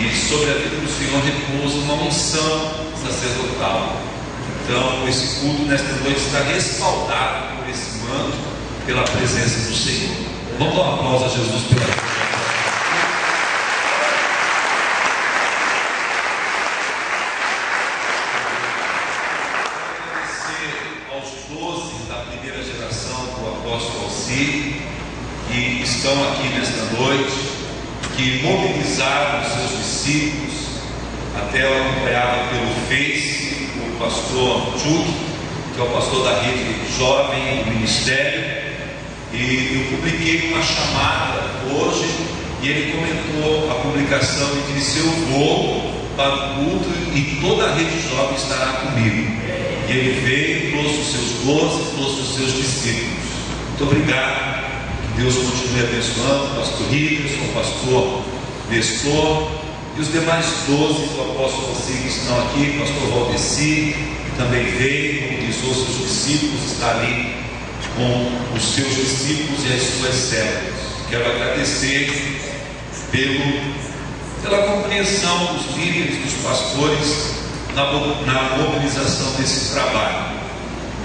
e sobre a vida do Senhor repousa uma unção sacerdotal. Então, esse culto nesta noite está respaldado por esse manto, pela presença do Senhor. Vamos dar um aplauso a Jesus pela vida. Da primeira geração do apóstolo Alci, que estão aqui nesta noite, que mobilizaram os seus discípulos. Até eu acompanhava pelo Face o pastor Chuck, que é o pastor da rede jovem do ministério, e eu publiquei uma chamada hoje, e ele comentou a publicação e disse: eu vou para o culto e toda a rede jovem estará comigo. E ele veio, trouxe os seus 12, trouxe os seus discípulos. Muito obrigado. Que Deus continue abençoando o pastor Rickerson, o pastor Nestor e os demais 12 do apóstolo Alci que estão aqui, o pastor Valdeci, que também veio, mobilizou seus discípulos, está ali com os seus discípulos e as suas células. Quero agradecer pela compreensão dos líderes, dos pastores, na mobilização desse trabalho.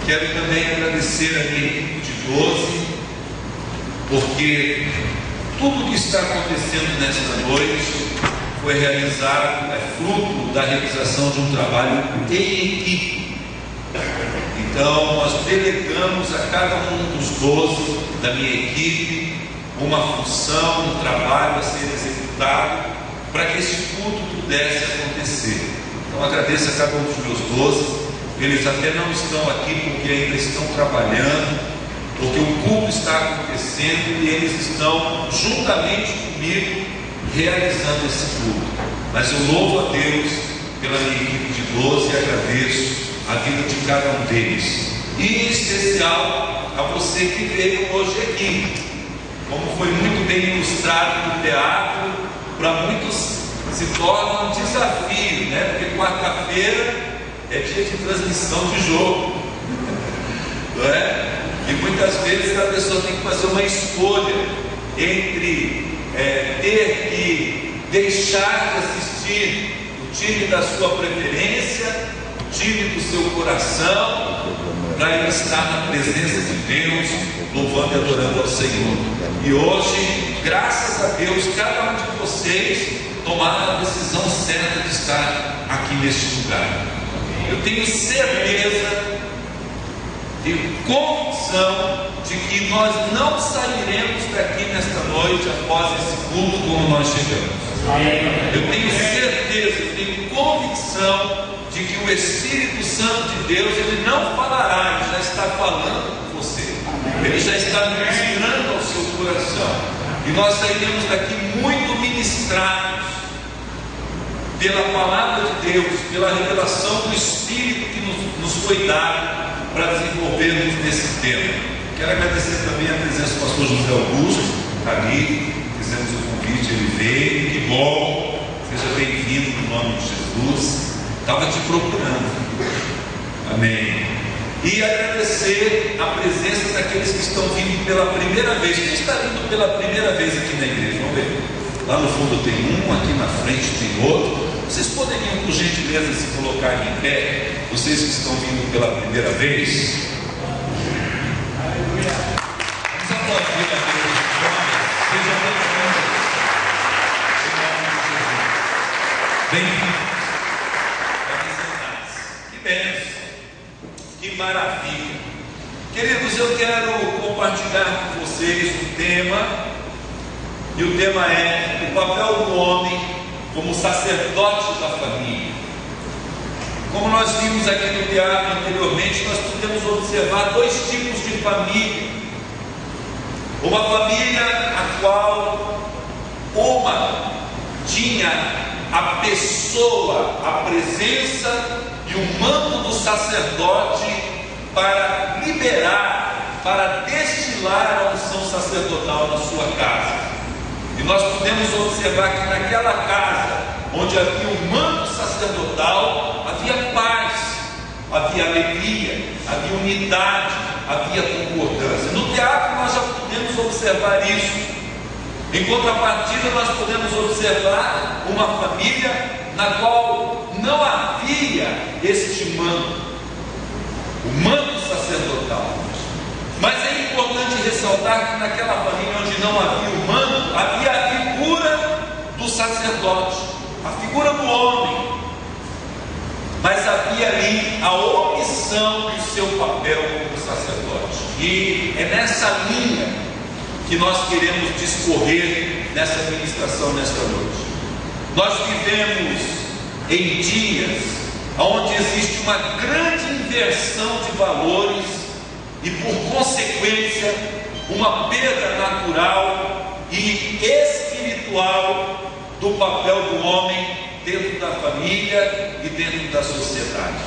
Quero também agradecer a minha equipe de 12, porque tudo que está acontecendo nesta noite foi realizado, é fruto da realização de um trabalho em equipe. Então nós delegamos a cada um dos 12 da minha equipe uma função, um trabalho a ser executado para que esse culto pudesse acontecer. Então agradeço a cada um dos meus 12. Eles até não estão aqui porque ainda estão trabalhando, porque o culto está acontecendo e eles estão juntamente comigo realizando esse culto. Mas eu louvo a Deus pela minha equipe de 12 e agradeço a vida de cada um deles, e em especial a você que veio hoje aqui. Como foi muito bem ilustrado no teatro, para muitos se torna um desafio, né? Porque quarta-feira é dia de transmissão de jogo, não é? E muitas vezes a pessoa tem que fazer uma escolha entre ter que deixar de assistir o time da sua preferência, o time do seu coração, para estar na presença de Deus, louvando e adorando ao Senhor. E hoje, graças a Deus, cada um de vocês tomaram a decisão certa de estar aqui neste lugar. Eu tenho certeza, tenho convicção de que nós não sairemos daqui nesta noite após esse culto como nós chegamos. Eu tenho certeza, eu tenho convicção de que o Espírito Santo de Deus, ele não falará, ele já está falando com você, ele já está ministrando ao seu coração, e nós sairemos daqui muito ministrados pela palavra de Deus, pela revelação do Espírito que nos foi dado para desenvolvermos nesse tema. Quero agradecer também a presença do pastor José Augusto, está ali, fizemos o convite, ele veio, que bom, seja bem-vindo no nome de Jesus, estava te procurando, amém. E agradecer a presença daqueles que estão vindo pela primeira vez. Quem está vindo pela primeira vez aqui na igreja? Vamos ver. Lá no fundo tem um, aqui na frente tem outro. Vocês poderiam, por gentileza, se colocarem em pé, vocês que estão vindo pela primeira vez? Vamos aplaudir a Deus. Seja bem-vindo. Que bênção, que maravilha. Queridos, eu quero compartilhar com vocês um tema, e o tema é o papel do homem como sacerdote da família. Como nós vimos aqui no teatro anteriormente, nós podemos observar dois tipos de família. Uma família a qual uma tinha a pessoa, a presença e o manto do sacerdote para liberar, para destilar a unção sacerdotal na sua casa. E nós podemos observar que naquela casa, onde havia o manto sacerdotal, havia paz, havia alegria, havia unidade, havia concordância. No teatro nós já podemos observar isso. Em contrapartida, nós podemos observar uma uma família na qual não havia este manto, o manto sacerdotal. Mas é importante ressaltar que naquela família onde não havia o manto, havia a figura do sacerdote, a figura do homem. Mas havia ali a omissão do seu papel como sacerdote. E é nessa linha que nós queremos discorrer nessa ministração nesta noite. Nós vivemos em dias onde existe uma grande inversão de valores e, por consequência, uma perda natural e espiritual do papel do homem dentro da família e dentro da sociedade.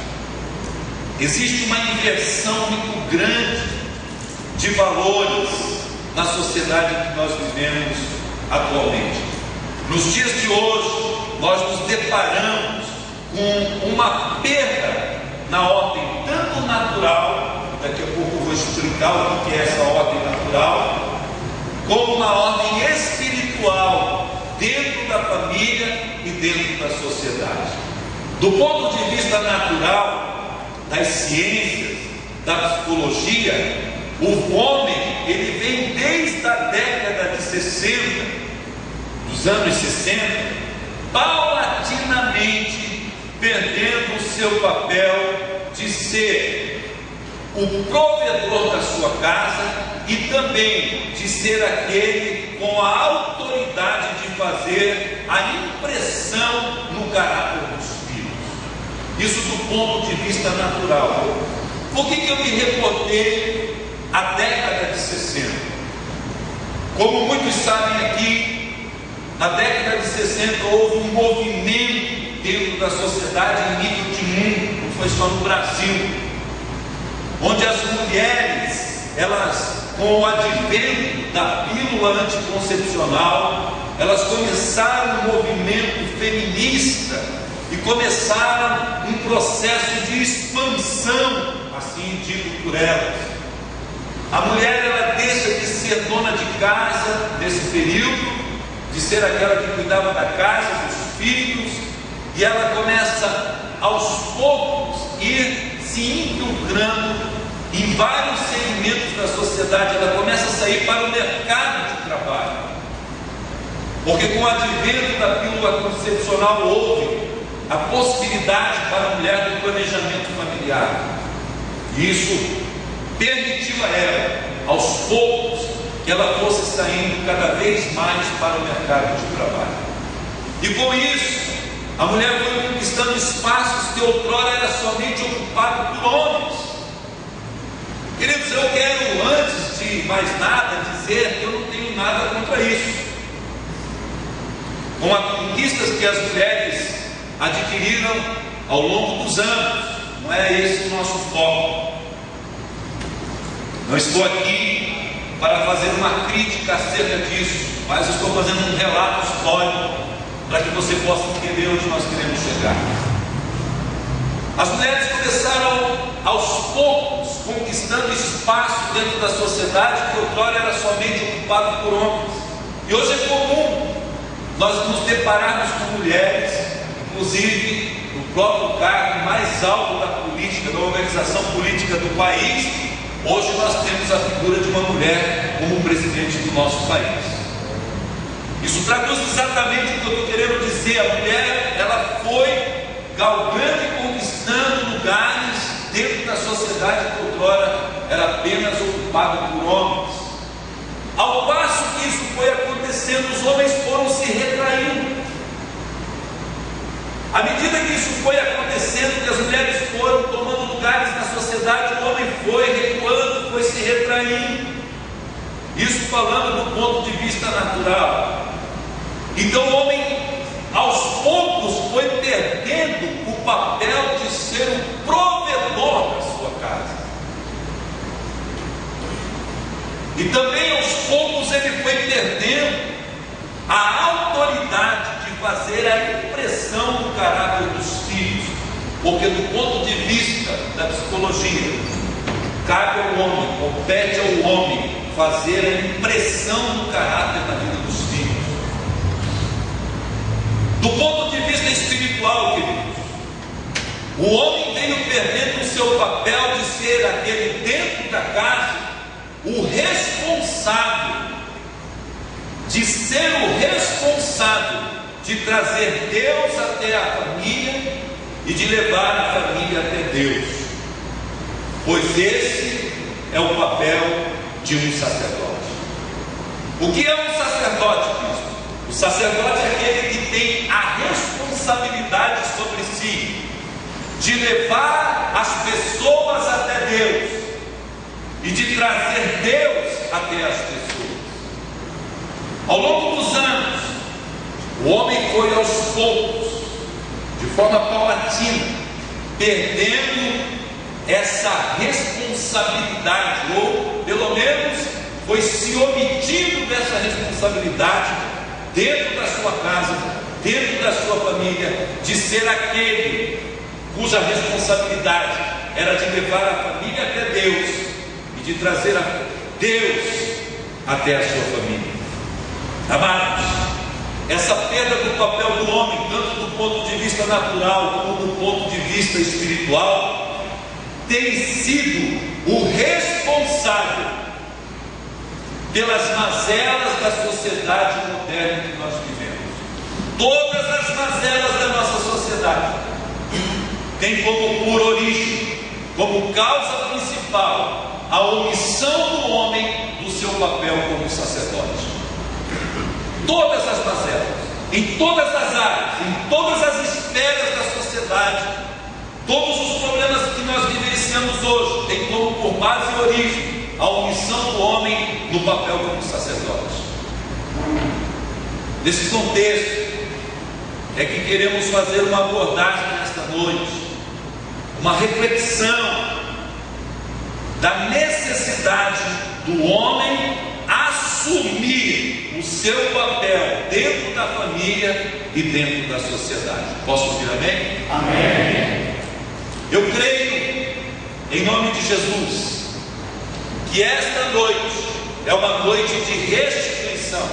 Existe uma inversão muito grande de valores na sociedade que nós vivemos atualmente. Nos dias de hoje, nós nos deparamos com uma perda na ordem tanto natural, daqui a pouco eu vou explicar o que é essa ordem natural, como uma ordem espiritual dentro da família e dentro da sociedade. Do ponto de vista natural, das ciências, da psicologia, o homem, ele vem desde a década de 60, dos anos 60, paulatinamente perdendo o seu papel de ser o provedor da sua casa e também de ser aquele com a autoridade de fazer a impressão no caráter dos filhos. Isso do ponto de vista natural. Por que eu me reportei à década de 60? Como muitos sabem aqui, na década de 60 houve um movimento dentro da sociedade em nível de mundo, não foi só no Brasil, onde as mulheres, elas, com o advento da pílula anticoncepcional, elas começaram um movimento feminista e começaram um processo de expansão, assim dito por elas. A mulher, ela deixa de ser dona de casa nesse período, de ser aquela que cuidava da casa, dos filhos, e ela começa aos poucos ir se infiltrando em vários segmentos da sociedade. Ela começa a sair para o mercado de trabalho, porque com o advento da pílula concepcional houve a possibilidade para a mulher do planejamento familiar, e isso permitiu a ela, aos poucos, que ela fosse saindo cada vez mais para o mercado de trabalho. E com isso, a mulher foi conquistando espaços que outrora era somente ocupado por homens. Queridos, eu quero, antes de mais nada, dizer que eu não tenho nada contra isso. Com as conquistas que as mulheres adquiriram ao longo dos anos, não é esse o nosso foco. Não estou aqui para fazer uma crítica acerca disso, mas estou fazendo um relato histórico para que você possa entender onde nós queremos chegar. As mulheres começaram aos poucos conquistando espaço dentro da sociedade que outrora era somente ocupado por homens. E hoje é comum nós nos depararmos com mulheres, inclusive no próprio cargo mais alto da política, da organização política do país. Hoje nós temos a figura de uma mulher como presidente do nosso país. Isso traduz exatamente o que eu estou querendo dizer. A mulher, ela foi galgando e conquistando lugares dentro da sociedade que outrora era apenas ocupado por homens. Ao passo que isso foi acontecendo, os homens foram se retraindo. À medida que isso foi acontecendo, que as mulheres foram tomando lugares na sociedade, o homem foi recuando, foi se retraindo. Isso falando do ponto de vista natural. Então o homem, aos poucos, foi perdendo o papel de ser o provedor da sua casa. E também aos poucos ele foi perdendo a autoridade de fazer a impressão do caráter dos filhos, porque do ponto de vista da psicologia, cabe ao homem, compete ao homem fazer a impressão do caráter na vida dos filhos. Do ponto de vista espiritual, queridos, o homem veio perdendo o seu papel de ser aquele dentro da casa, o responsável, de ser o responsável de trazer Deus até a família e de levar a família até Deus, pois esse é o papel de um sacerdote. O que é um sacerdote, Cristo? O sacerdote é aquele que tem a responsabilidade sobre si de levar as pessoas até Deus e de trazer Deus até as pessoas. Ao longo dos anos, o homem foi aos poucos, de forma paulatina, perdendo essa responsabilidade, ou pelo menos foi se omitindo dessa responsabilidade dentro da sua casa, dentro da sua família, de ser aquele cuja responsabilidade era de levar a família até Deus e de trazer a Deus até a sua família. Amados, essa perda do papel do homem, tanto do ponto de vista natural como do ponto de vista espiritual, tem sido o responsável pelas mazelas da sociedade moderna que nós vivemos. Todas as mazelas da nossa sociedade têm como por origem, como causa principal, a omissão do homem do seu papel como sacerdote. Todas as mazelas, em todas as áreas, em todas as esferas da sociedade, todos os problemas que nós vivenciamos hoje têm como por base e origem a omissão do homem no papel como sacerdote. Nesse contexto é que queremos fazer uma abordagem nesta noite, uma reflexão da necessidade do homem assumir o seu papel dentro da família e dentro da sociedade. Posso ouvir amém? Amém. Eu creio, em nome de Jesus, que esta noite é uma noite de restituição.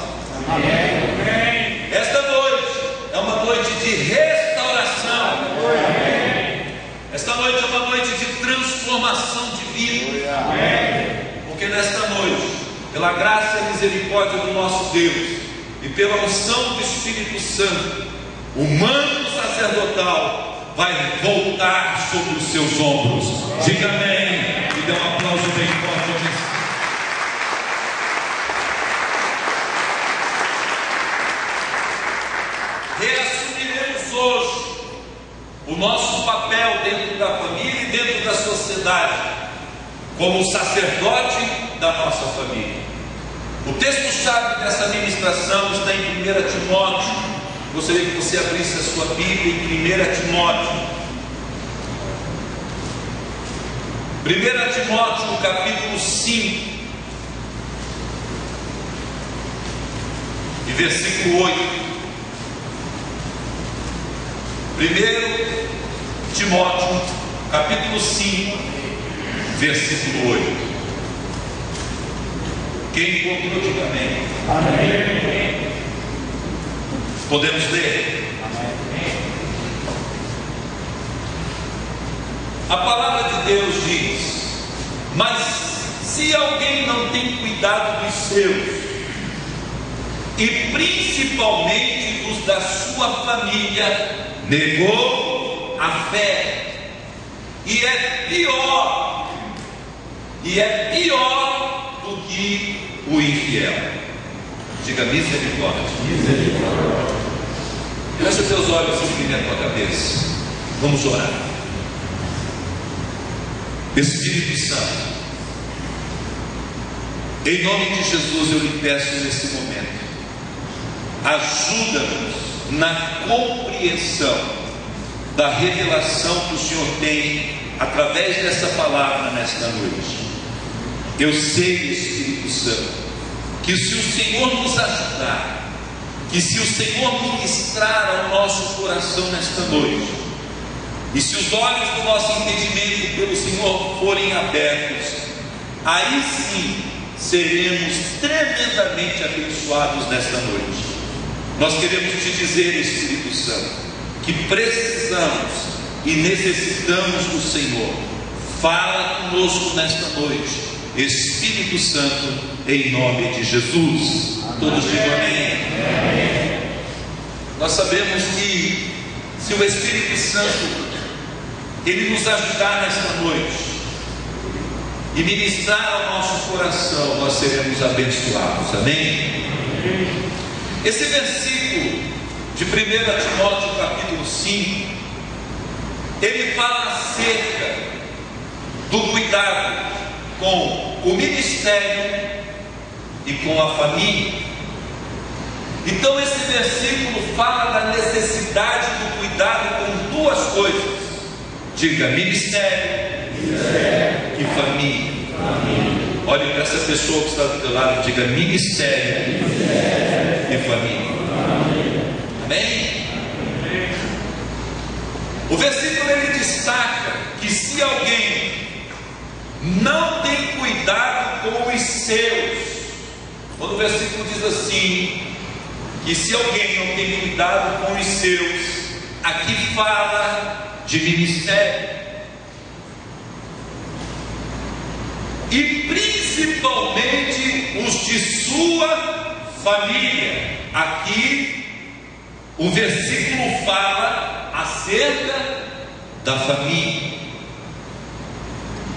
Amém. Esta noite é uma noite de restauração. Amém. Esta noite é uma noite de transformação de vida. Amém. Porque nesta noite, pela graça e misericórdia do nosso Deus e pela unção do Espírito Santo, o manto sacerdotal vai voltar sobre os seus ombros. Diga amém e dê um aplauso bem forte ao Senhor. Reassumiremos hoje o nosso papel dentro da família e dentro da sociedade, como sacerdote da nossa família. O texto-chave dessa ministração está em 1 Timóteo. Gostaria que você abrisse a sua Bíblia em 1 Timóteo. 1 Timóteo, capítulo 5, e versículo 8. 1 Timóteo, capítulo 5, versículo 8. Quem encontrou, diga amém. Amém. Podemos ler? Amém. A palavra de Deus diz: mas se alguém não tem cuidado dos seus, e principalmente dos da sua família, negou a fé, e é pior do que o infiel. Diga misericórdia. Misericórdia. Fecha teus olhos e inclina a tua cabeça. Vamos orar. Espírito Santo, em nome de Jesus eu lhe peço nesse momento, ajuda-nos na compreensão da revelação que o Senhor tem através dessa palavra nesta noite. Eu sei, Espírito Santo, que se o Senhor nos ajudar, que se o Senhor ministrar ao nosso coração nesta noite, e se os olhos do nosso entendimento pelo Senhor forem abertos, aí sim seremos tremendamente abençoados nesta noite. Nós queremos te dizer, Espírito Santo, que precisamos e necessitamos do Senhor. Fala conosco nesta noite, Espírito Santo, em nome de Jesus. Todos digam amém. Nós sabemos que se o Espírito Santo Ele nos ajudar nesta noite e ministrar ao nosso coração, nós seremos abençoados, amém? Esse versículo de 1 Timóteo capítulo 5, ele fala acerca do cuidado com o ministério e com a família. Então esse versículo fala da necessidade do cuidado com duas coisas. Diga ministério e família. Olhe para essa pessoa que está do teu lado, diga ministério e família. Amém? O versículo ele destaca que se alguém não tem cuidado com os seus, quando o versículo diz assim, que se alguém não tem cuidado com os seus, aqui fala de ministério, e principalmente os de sua família. Aqui o versículo fala acerca da família.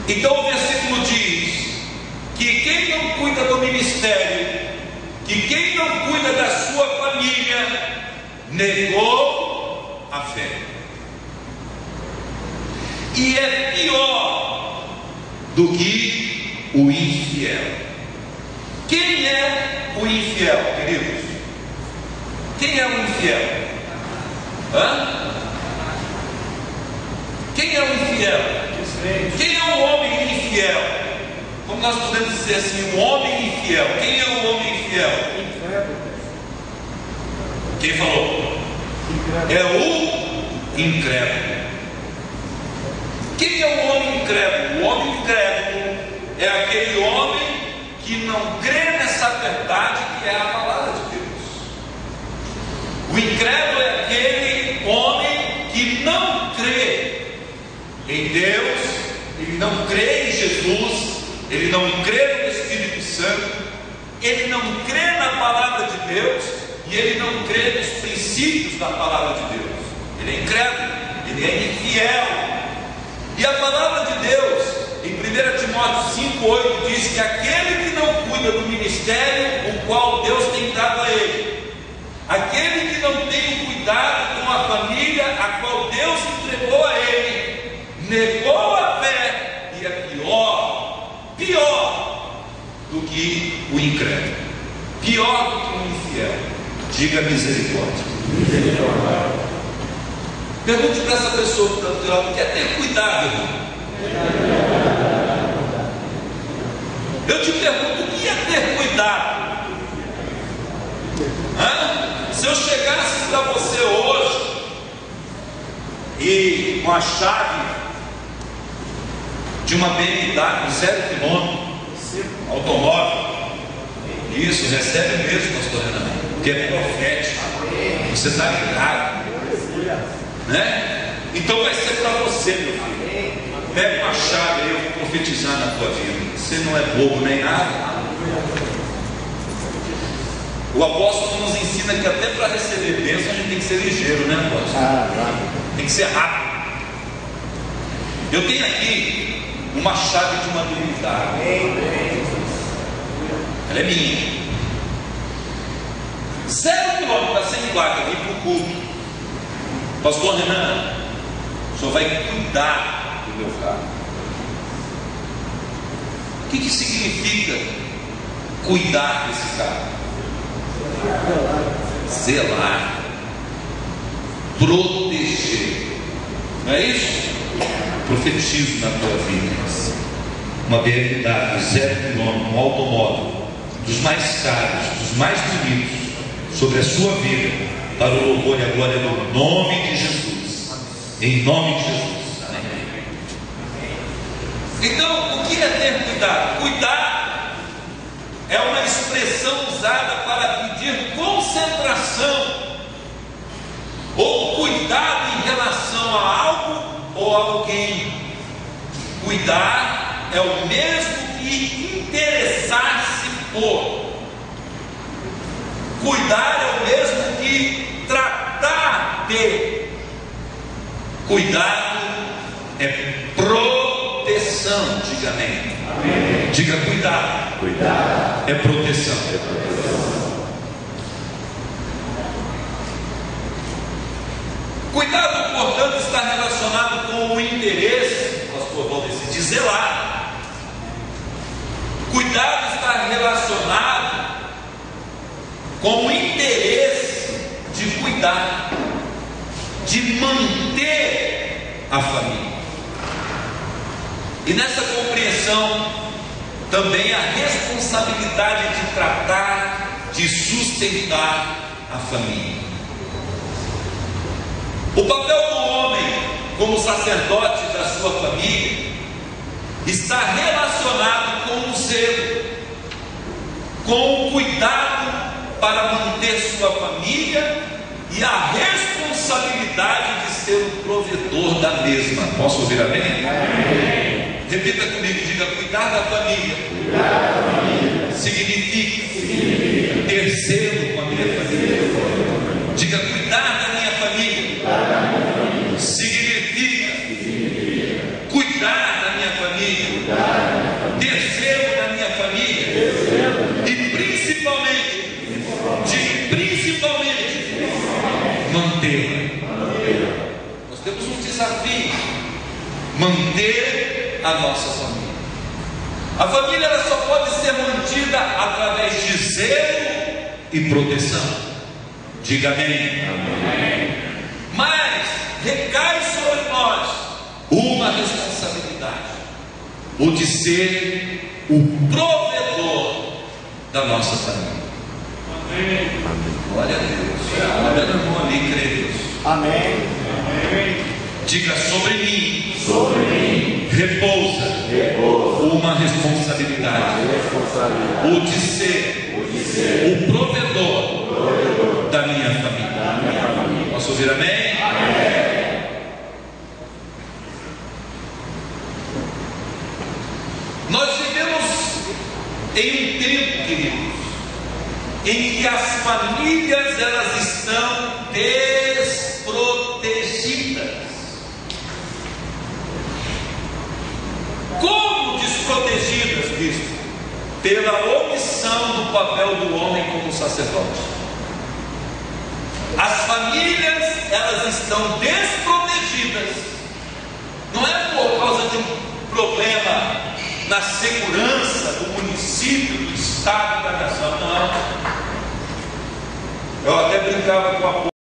Então o versículo diz que quem não cuida do ministério, que quem não cuida da sua família, negou a fé. E é pior do que o infiel. Quem é o infiel, queridos? Quem é o infiel? Quem é o infiel? Quem é o homem infiel? Como nós podemos dizer assim, um homem infiel? Quem é o homem infiel? Quem falou? É o incrédulo. Quem é o homem incrédulo? O homem incrédulo é aquele homem que não crê nessa verdade que é a palavra de Deus. O incrédulo é aquele homem que não crê em Deus, ele não crê em Jesus, ele não crê no Espírito Santo, ele não crê na palavra de Deus e ele não crê nos princípios da palavra de Deus. Ele é incrédulo, ele é infiel. E a palavra de Deus, em 1 Timóteo 5,8, diz que aquele que não cuida do ministério, o qual Deus tem dado a ele, aquele que não tem o cuidado com a família, a qual Deus entregou a ele, negou a fé, e é pior do que o incrédulo, pior do que o infiel. Diga misericórdia. Pergunte para essa pessoa que está do teu lado, quer ter cuidado, irmão? Eu te pergunto, o que é ter cuidado? Se eu chegasse para você hoje e com a chave de uma BMW 0 km, automóvel, isso, recebe mesmo, pastor Renan, porque é profético, você está ligado, né? Então vai ser para você, meu filho. Pega uma chave aí, eu vou profetizar na tua vida. Você não é bobo nem nada. O apóstolo nos ensina que até para receber bênção a gente tem que ser ligeiro, né, apóstolo? Tem que ser rápido. Eu tenho aqui uma chave de uma BMW. Ela é minha. 0 km para sem placa, aqui para o culto. Pastor Renan, o senhor vai cuidar do meu carro. O que significa cuidar desse carro? Zelar, proteger. Não é isso? Profetizo na tua vida. Uma BMW 0 km, um automóvel dos mais caros, dos mais bonitos, sobre a sua vida, para o louvor e a glória do nome de Jesus. Em nome de Jesus. Amém. Então, o que é ter cuidado? Cuidar é uma expressão usada para pedir concentração ou cuidado em relação a algo ou a alguém. Cuidar é o mesmo que interessar-se por. Cuidar é o mesmo que tratar de. Cuidado é proteção, diga amém. Amém. Diga cuidado. Cuidado é proteção. Cuidado, portanto, está relacionado com o interesse, pastor Valdeci, de zelar. Cuidado está relacionado com o interesse de cuidar, de manter a família. E nessa compreensão também a responsabilidade de tratar, de sustentar a família. O papel do homem como sacerdote da sua família está relacionado com o zelo, com o cuidado para manter sua família e a responsabilidade de ser o provedor da mesma. Posso ouvir amém? Amém. Repita comigo, diga: cuidar da família. Cuidar da família significa ter zelo com a minha família. Diga: cuidar da minha família. Significa cuidar da minha família, ter zelo da minha família e principalmente mantê-la. Nós temos um desafio: manter a nossa família. A família ela só pode ser mantida através de zelo e proteção. Diga amém. Amém. Mas recai sobre nós uma responsabilidade: o de ser o provedor da nossa família. Amém. Glória a Deus. Olha no irmão ali, crê Deus. Amém. Amém. Diga: sobre mim repousa uma responsabilidade, o de ser o provedor da minha família. Posso ouvir amém? Amém. Nós vivemos em um tempo, queridos, em que as famílias elas estão desprotegidas. Como desprotegidas, bispo? Pela omissão do papel do homem como sacerdote. As famílias elas estão desprotegidas, não é por causa de um problema na segurança do município, do estado, da nação, não. Eu até brincava com a